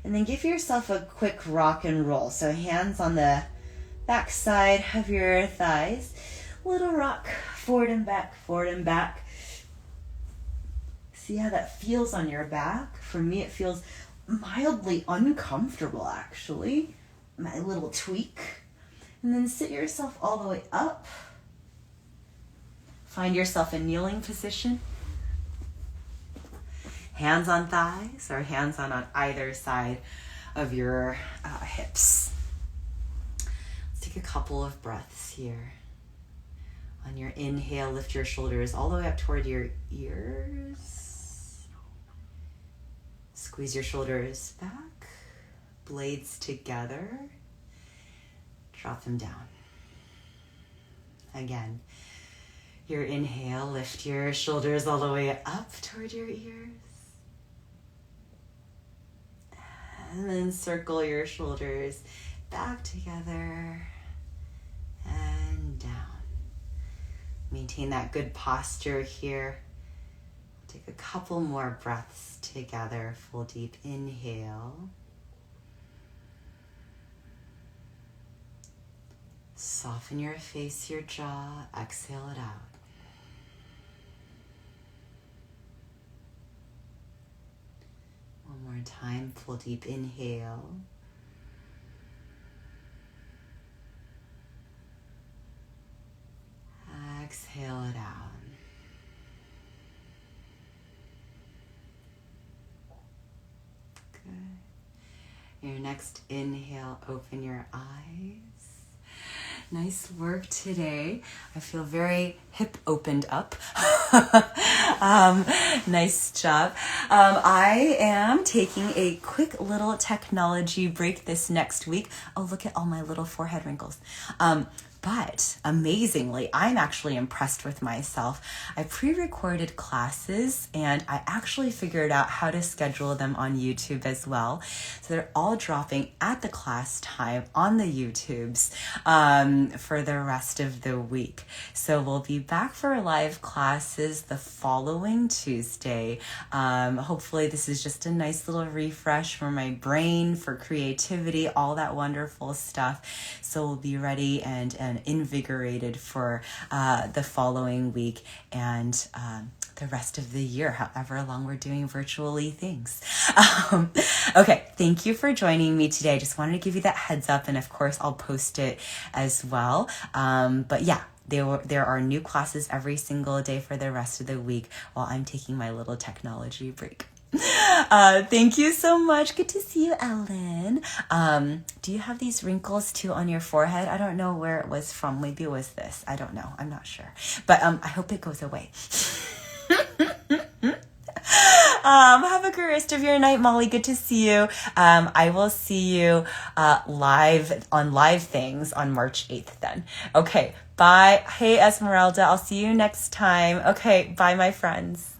And then give yourself a quick rock and roll. So hands on the back side of your thighs. Little rock forward and back, forward and back. See how that feels on your back? For me, it feels mildly uncomfortable, actually. My little tweak. And then sit yourself all the way up. Find yourself in kneeling position. Hands on thighs or hands on either side of your hips. Let's take a couple of breaths here. On your inhale, lift your shoulders all the way up toward your ears. Squeeze your shoulders back, blades together. Drop them down. Again, your inhale, lift your shoulders all the way up toward your ears. And then circle your shoulders back together and down. Maintain that good posture here. Take a couple more breaths together. Full deep inhale. Soften your face, your jaw. Exhale it out. One more time. Full deep inhale. Exhale it out. Good. Your next inhale, open your eyes. Nice work today. I feel very hip opened up. Nice job. I am taking a quick little technology break this next week. Oh, look at all my little forehead wrinkles. But amazingly, I'm actually impressed with myself. I pre-recorded classes and I actually figured out how to schedule them on YouTube as well. So they're all dropping at the class time on the YouTubes for the rest of the week. So we'll be back for live classes the following Tuesday. Hopefully this is just a nice little refresh for my brain, for creativity, all that wonderful stuff. So we'll be ready and invigorated for the following week and the rest of the year, however long we're doing virtually things. Okay, thank you for joining me today. I just wanted to give you that heads up, and of course I'll post it as well. But yeah, there are new classes every single day for the rest of the week while I'm taking my little technology break. Thank you so much. Good to see you, Ellen. Do you have these wrinkles too on your forehead? I don't know where it was from. Maybe it was this. I don't know. I'm not sure. But I hope it goes away. Have a great rest of your night, Molly. Good to see you. I will see you live on Live Things on March 8th then. Okay, bye. Hey, Esmeralda, I'll see you next time. Okay, bye, my friends.